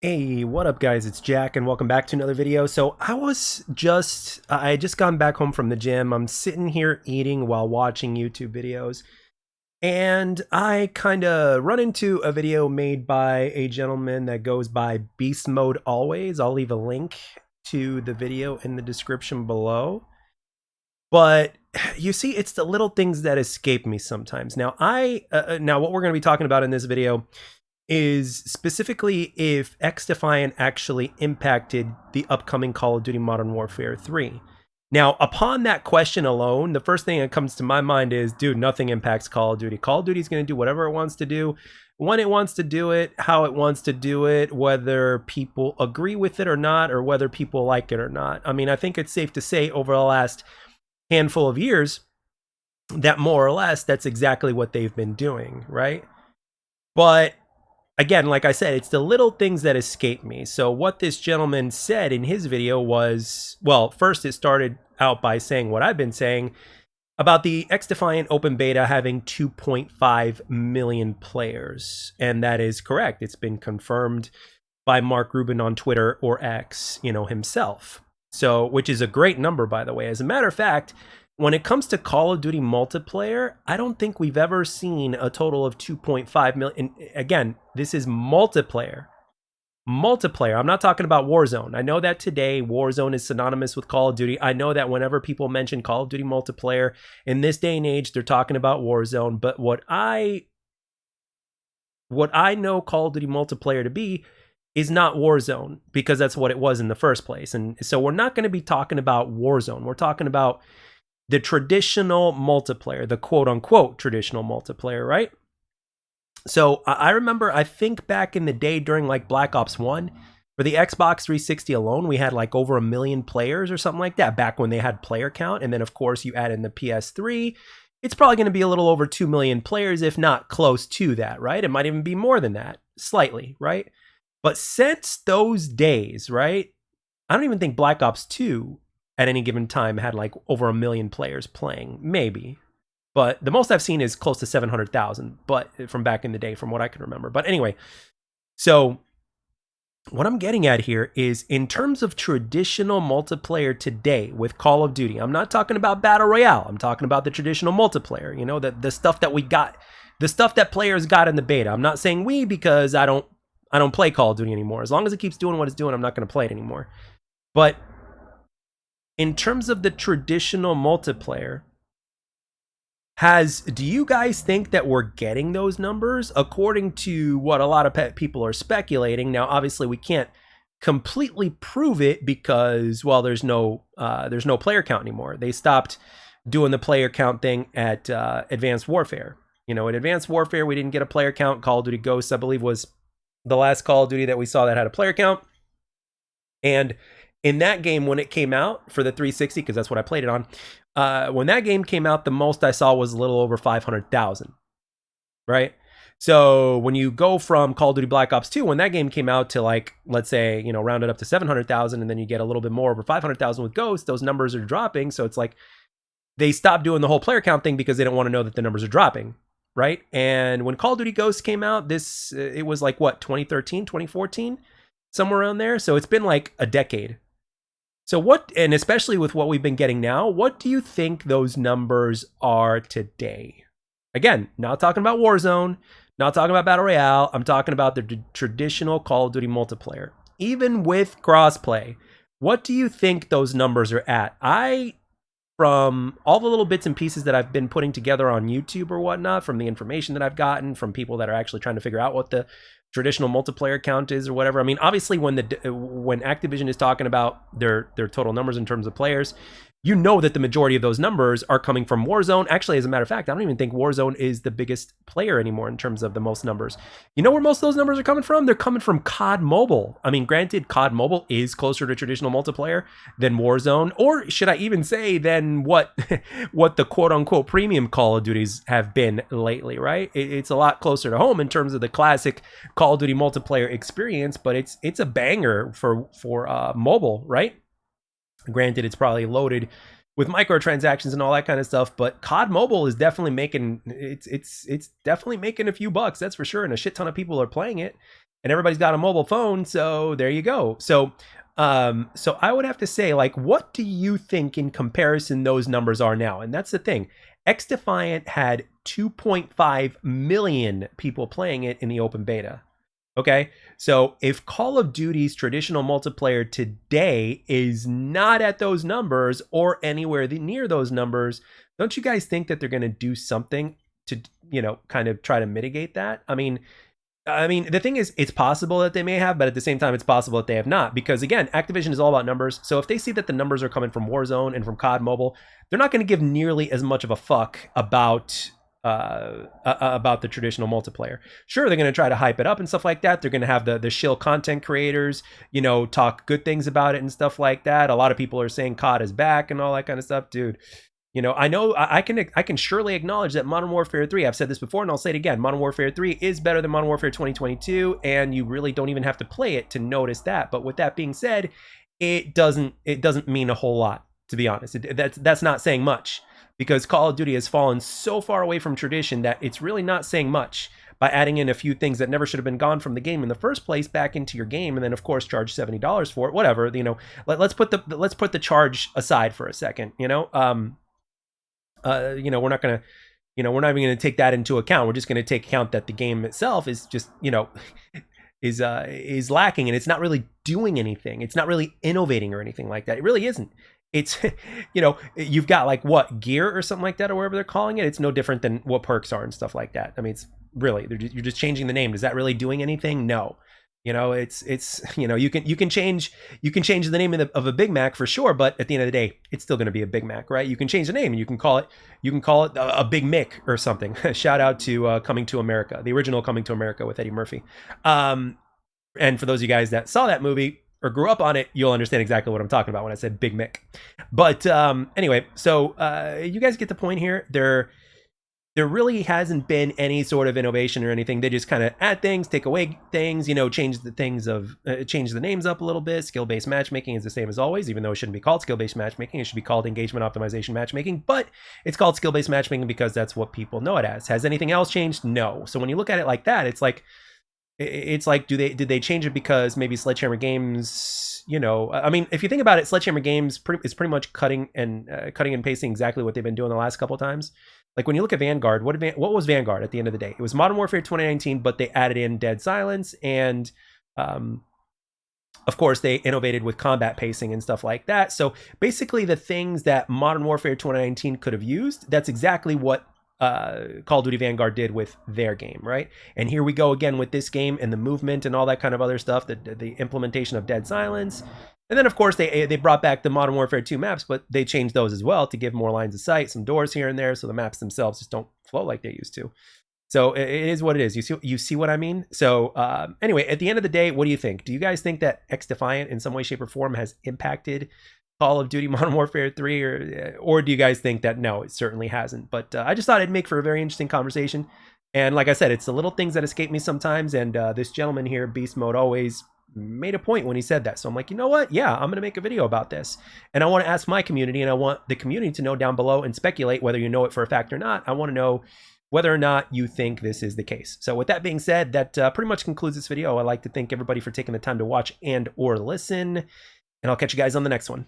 Hey, what up guys? It's Jack and welcome back to another video. So I had just gone back home from the gym. I'm sitting here eating while watching YouTube videos. And I kind of run into a video made by a gentleman that goes by Beast Mode Always. I'll leave a link to the video in the description below. But you see, it's the little things that escape me sometimes. Now, what we're going to be talking about in this video is specifically if XDefiant actually impacted the upcoming Call of Duty Modern Warfare 3. Now, upon that question alone, the first thing that comes to my mind is, dude, nothing impacts Call of Duty. Call of Duty is going to do whatever it wants to do, when it wants to do it, how it wants to do it, whether people agree with it or not, or whether people like it or not. I mean, I think it's safe to say over the last handful of years that more or less that's exactly what they've been doing, right? But again, like I said, it's the little things that escape me. So what this gentleman said in his video was, well, first it started out by saying what I've been saying about the XDefiant open beta having 2.5 million players. And that is correct. It's been confirmed by Mark Rubin on Twitter, or X, himself. So, which is a great number, by the way. As a matter of fact, when it comes to Call of Duty multiplayer, I don't think we've ever seen a total of 2.5 million. Again, this is multiplayer. Multiplayer. I'm not talking about Warzone. I know that today Warzone is synonymous with Call of Duty. I know that whenever people mention Call of Duty multiplayer in this day and age, they're talking about Warzone. But what I know Call of Duty multiplayer to be is not Warzone, because that's what it was in the first place. And so we're not going to be talking about Warzone. We're talking about the traditional multiplayer, the quote unquote traditional multiplayer, right? So I remember, I think back in the day during like Black Ops 1, for the Xbox 360 alone, we had like over 1 million players or something like that back when they had player count. And then of course you add in the PS3, it's probably going to be a little over 2 million players, if not close to that, right? It might even be more than that, slightly, right? But since those days, right, I don't even think Black Ops 2 at any given time had like over 1 million players playing, maybe. But the most I've seen is close to 700,000, but from back in the day, from what I can remember. But anyway, so what I'm getting at here is in terms of traditional multiplayer today with Call of Duty, I'm not talking about Battle Royale. I'm talking about the traditional multiplayer, the stuff that we got, the stuff that players got in the beta. I'm not saying we, because I don't play Call of Duty anymore. As long as it keeps doing what it's doing, I'm not going to play it anymore. But in terms of the traditional multiplayer, do you guys think that we're getting those numbers? According to what a lot of people are speculating. Now, obviously, we can't completely prove it because, well, there's no player count anymore. They stopped doing the player count thing at Advanced Warfare. At Advanced Warfare, we didn't get a player count. Call of Duty Ghosts, I believe, was the last Call of Duty that we saw that had a player count. And in that game, when it came out for the 360, because that's what I played it on, when that game came out, the most I saw was a little over 500,000, right? So when you go from Call of Duty Black Ops 2, when that game came out, to like, let's say, round it up to 700,000, and then you get a little bit more over 500,000 with Ghost, those numbers are dropping. So it's like they stopped doing the whole player count thing because they don't want to know that the numbers are dropping, right? And when Call of Duty Ghosts came out, it was like, what, 2013, 2014? Somewhere around there. So it's been like a decade. So and especially with what we've been getting now, what do you think those numbers are today? Again, not talking about Warzone, not talking about Battle Royale. I'm talking about the traditional Call of Duty multiplayer. Even with crossplay, what do you think those numbers are at? From all the little bits and pieces that I've been putting together on YouTube or whatnot, from the information that I've gotten from people that are actually trying to figure out what the traditional multiplayer count is or whatever. I mean, obviously when Activision is talking about their total numbers in terms of players, that the majority of those numbers are coming from Warzone. Actually, as a matter of fact, I don't even think Warzone is the biggest player anymore in terms of the most numbers. You know where most of those numbers are coming from? They're coming from COD Mobile. I mean, granted, COD Mobile is closer to traditional multiplayer than Warzone, or should I even say than what the quote-unquote premium Call of Duties have been lately, right? It's a lot closer to home in terms of the classic Call of Duty multiplayer experience, but it's a banger for mobile, right? Granted, it's probably loaded with microtransactions and all that kind of stuff. But COD Mobile is definitely making it's definitely making a few bucks, that's for sure, and a shit ton of people are playing it, and everybody's got a mobile phone, so there you go. So so I would have to say, like, what do you think in comparison those numbers are now? And that's the thing. XDefiant had 2.5 million people playing it in the open beta. Okay, so if Call of Duty's traditional multiplayer today is not at those numbers or anywhere near those numbers, don't you guys think that they're going to do something to, you know, kind of try to mitigate that? I mean, the thing is, it's possible that they may have, but at the same time, it's possible that they have not. Because again, Activision is all about numbers. So if they see that the numbers are coming from Warzone and from COD Mobile, they're not going to give nearly as much of a fuck about the traditional multiplayer. Sure, they're going to try to hype it up and stuff like that. They're going to have the shill content creators, you know, talk good things about it and stuff like that. A lot of people are saying COD is back and all that kind of stuff, dude. You know, I know I can surely acknowledge that Modern Warfare 3, I've said this before and I'll say it again, Modern Warfare 3 is better than Modern Warfare 2022, and you really don't even have to play it to notice that. But with that being said, it doesn't mean a whole lot, to be honest. That's not saying much, because Call of Duty has fallen so far away from tradition that it's really not saying much by adding in a few things that never should have been gone from the game in the first place back into your game, and then of course charge $70 for it, whatever. You know, let's put the charge aside for a second. You know, you know, we're not gonna, you know, we're not even gonna take that into account. We're just gonna take account that the game itself is just, you know, is lacking, and it's not really doing anything. It's not really innovating or anything like that. It really isn't. It's, you know, you've got like what, gear or something like that, or whatever they're calling it. It's no different than what perks are and stuff like that. I mean, it's really, you're just changing the name. Is that really doing anything? No. You know, it's you know, you can change the name of a Big Mac for sure, but at the end of the day, it's still going to be a Big Mac, right? You can change the name and you can call it a Big Mick or something. Shout out to Coming to America, the original Coming to America with Eddie Murphy. And for those of you guys that saw that movie or grew up on it, you'll understand exactly what I'm talking about when I said Big Mick. But anyway, so you guys get the point here. There really hasn't been any sort of innovation or anything. They just kind of add things, take away things, you know, change the names up a little bit. Skill-based matchmaking is the same as always, even though it shouldn't be called skill-based matchmaking. It should be called engagement optimization matchmaking, but it's called skill-based matchmaking because that's what people know it as. Has anything else changed? No. So when you look at it like that, it's like, did they change it because maybe Sledgehammer Games, you know, I mean, if you think about it, Sledgehammer Games is pretty much cutting and pasting exactly what they've been doing the last couple of times. Like when you look at Vanguard, what was Vanguard at the end of the day? It was Modern Warfare 2019, but they added in Dead Silence, and of course they innovated with combat pacing and stuff like that. So basically the things that Modern Warfare 2019 could have used, that's exactly what Call of Duty Vanguard did with their game, right? And here we go again with this game and the movement and all that kind of other stuff, the implementation of Dead Silence. And then, of course, they brought back the Modern Warfare 2 maps, but they changed those as well to give more lines of sight, some doors here and there, so the maps themselves just don't flow like they used to. So it is what it is. You see what I mean? So anyway, at the end of the day, what do you think? Do you guys think that XDefiant in some way, shape, or form has impacted Call of Duty Modern Warfare 3, or do you guys think that no, it certainly hasn't? But I just thought it'd make for a very interesting conversation. And like I said, it's the little things that escape me sometimes. And this gentleman here, Beast Mode, always made a point when he said that. So I'm like, you know what? Yeah, I'm going to make a video about this. And I want to ask my community, and I want the community to know down below and speculate whether you know it for a fact or not. I want to know whether or not you think this is the case. So with that being said, that pretty much concludes this video. I'd like to thank everybody for taking the time to watch and or listen. And I'll catch you guys on the next one.